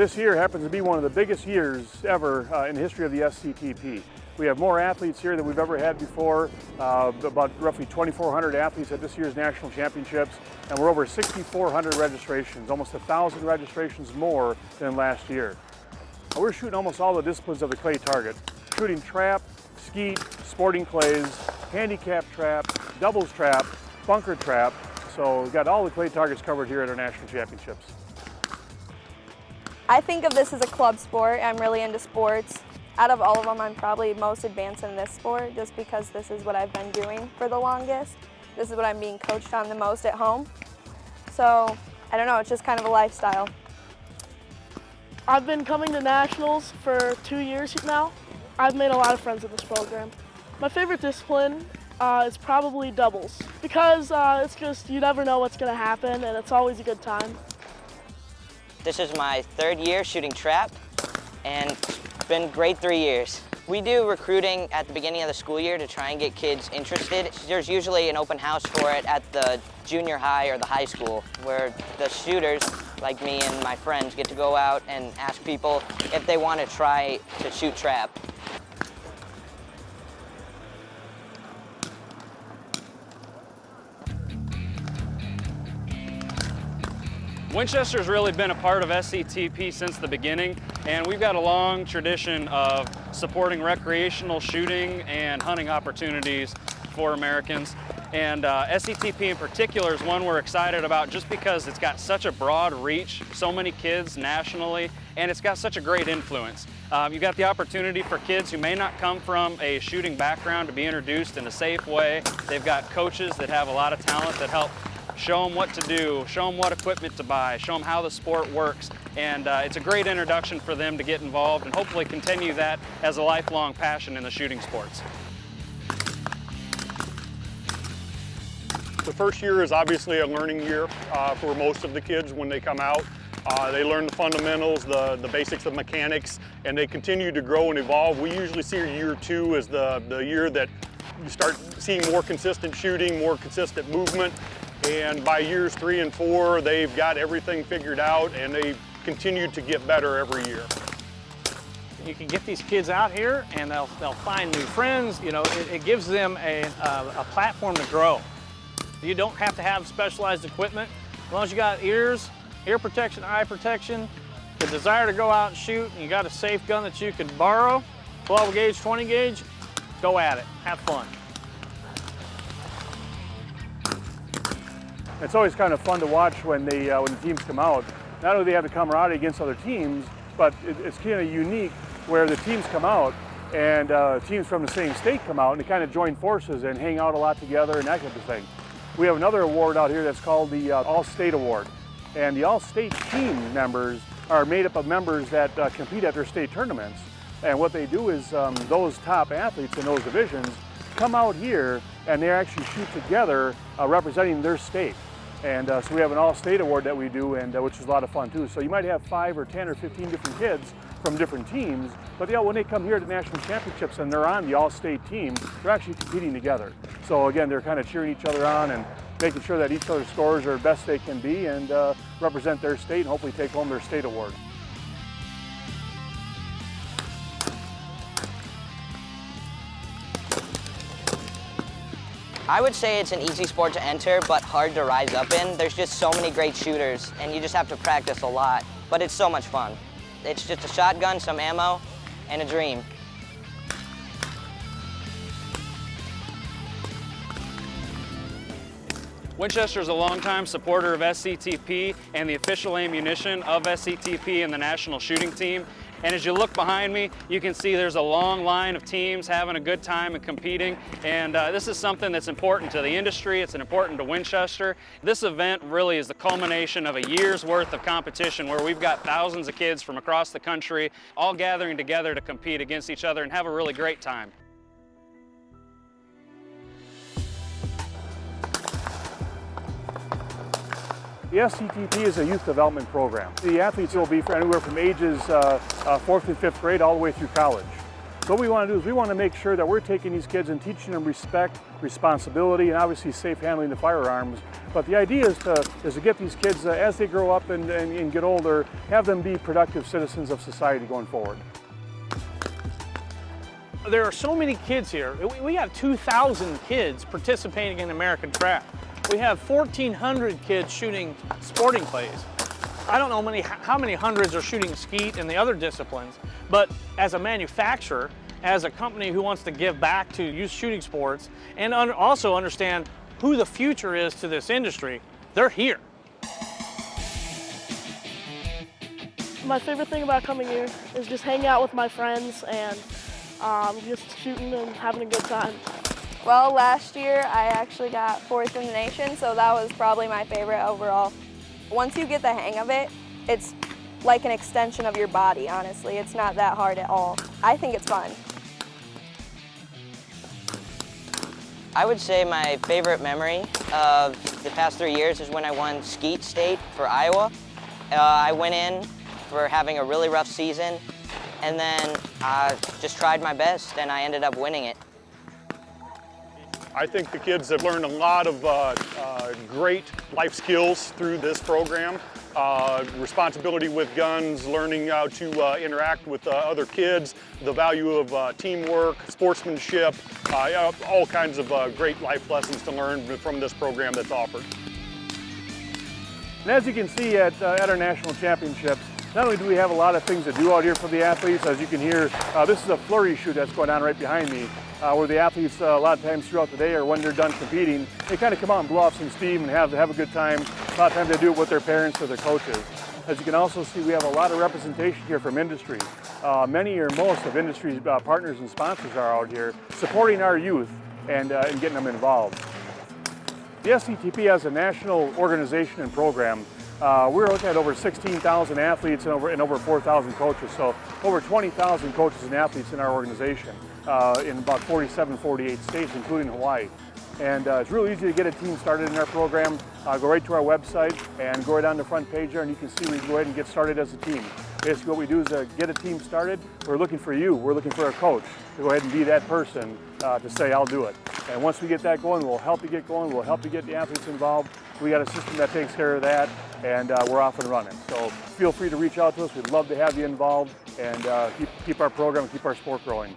This year happens to be one of the biggest years ever in the history of the SCTP. We have more athletes here than we've ever had before, about roughly 2,400 athletes at this year's national championships, and we're over 6,400 registrations, almost 1,000 registrations more than last year. We're shooting almost all the disciplines of the clay target, shooting trap, skeet, sporting clays, handicap trap, doubles trap, bunker trap, so we've got all the clay targets covered here at our national championships. I think of this as a club sport. I'm really into sports. Out of all of them, I'm probably most advanced in this sport just because this is what I've been doing for the longest. This is what I'm being coached on the most at home. So, I don't know, it's just kind of a lifestyle. I've been coming to nationals for 2 years now. I've made a lot of friends in this program. My favorite discipline is probably doubles because it's just, you never know what's going to happen and it's always a good time. This is my 3rd year shooting trap, and it's been great 3 years. We do recruiting at the beginning of the school year to try and get kids interested. There's usually an open house for it at the junior high or the high school, where the shooters, like me and my friends, get to go out and ask people if they want to try to shoot trap. Winchester's really been a part of SCTP since the beginning, and we've got a long tradition of supporting recreational shooting and hunting opportunities for Americans. And SCTP in particular is one we're excited about just because it's got such a broad reach, so many kids nationally, and it's got such a great influence. You've got the opportunity for kids who may not come from a shooting background to be introduced in a safe way. They've got coaches that have a lot of talent that help show them what to do, show them what equipment to buy, show them how the sport works, and it's a great introduction for them to get involved and hopefully continue that as a lifelong passion in the shooting sports. The first year is obviously a learning year for most of the kids when they come out. They learn the fundamentals, the basics of mechanics, and they continue to grow and evolve. We usually see year 2 as the year that you start seeing more consistent shooting, more consistent movement. And by years 3 and 4, they've got everything figured out and they continue to get better every year. You can get these kids out here and they'll find new friends. You know, it gives them a platform to grow. You don't have to have specialized equipment. As long as you got ears, ear protection, eye protection, the desire to go out and shoot, and you got a safe gun that you can borrow, 12 gauge, 20 gauge, go at it, have fun. It's always kind of fun to watch when the teams come out. Not only do they have the camaraderie against other teams, but it's kind of unique where the teams come out and teams from the same state come out and they kind of join forces and hang out a lot together and that kind of thing. We have another award out here that's called the All-State Award. And the All-State team members are made up of members that compete at their state tournaments. And what they do is those top athletes in those divisions come out here and they actually shoot together representing their state. And so we have an all-state award that we do, and which is a lot of fun too. So you might have 5 or 10 or 15 different kids from different teams, but yeah, when they come here to national championships and they're on the all-state team, they're actually competing together. So again, they're kind of cheering each other on and making sure that each other's scores are the best they can be and represent their state and hopefully take home their state award. I would say it's an easy sport to enter, but hard to rise up in. There's just so many great shooters, and you just have to practice a lot, but it's so much fun. It's just a shotgun, some ammo, and a dream. Winchester is a longtime supporter of SCTP and the official ammunition of SCTP and the national shooting team. And as you look behind me, you can see there's a long line of teams having a good time and competing. And this is something that's important to the industry. It's important to Winchester. This event really is the culmination of a year's worth of competition where we've got thousands of kids from across the country all gathering together to compete against each other and have a really great time. The SCTP is a youth development program. The athletes will be anywhere from ages 4th and 5th grade all the way through college. So what we want to do is we want to make sure that we're taking these kids and teaching them respect, responsibility, and obviously safe handling the firearms. But the idea is to get these kids, as they grow up and get older, have them be productive citizens of society going forward. There are so many kids here. We got 2,000 kids participating in American Trap. We have 1,400 kids shooting sporting clays. I don't know how many hundreds are shooting skeet and the other disciplines, but as a manufacturer, as a company who wants to give back to youth shooting sports and also understand who the future is to this industry, they're here. My favorite thing about coming here is just hanging out with my friends and just shooting and having a good time. Well, last year I actually got 4th in the nation, so that was probably my favorite overall. Once you get the hang of it, it's like an extension of your body, honestly. It's not that hard at all. I think it's fun. I would say my favorite memory of the past 3 years is when I won Skeet State for Iowa. I went in for having a really rough season, and then I just tried my best, and I ended up winning it. I think the kids have learned a lot of great life skills through this program. Responsibility with guns, learning how to interact with other kids, the value of teamwork, sportsmanship, all kinds of great life lessons to learn from this program that's offered. And as you can see at our national championships, not only do we have a lot of things to do out here for the athletes, as you can hear, this is a flurry shoot that's going on right behind me, where the athletes a lot of times throughout the day or when they're done competing, they kind of come out and blow off some steam and have a good time. A lot of times they do it with their parents or their coaches. As you can also see, we have a lot of representation here from industry. Many or most of industry's partners and sponsors are out here supporting our youth and getting them involved. The SCTP has a national organization and program. We're looking at over 16,000 athletes and over 4,000 coaches, so over 20,000 coaches and athletes in our organization in about 47, 48 states, including Hawaii. And it's really easy to get a team started in our program. Go right to our website and go right on the front page there, and you can see we can go ahead and get started as a team. Basically what we do is get a team started. We're looking for you. We're looking for a coach to go ahead and be that person to say, I'll do it. And once we get that going, we'll help you get going. We'll help you get the athletes involved. We got a system that takes care of that, and we're off and running. So feel free to reach out to us. We'd love to have you involved and keep our program, keep our sport growing.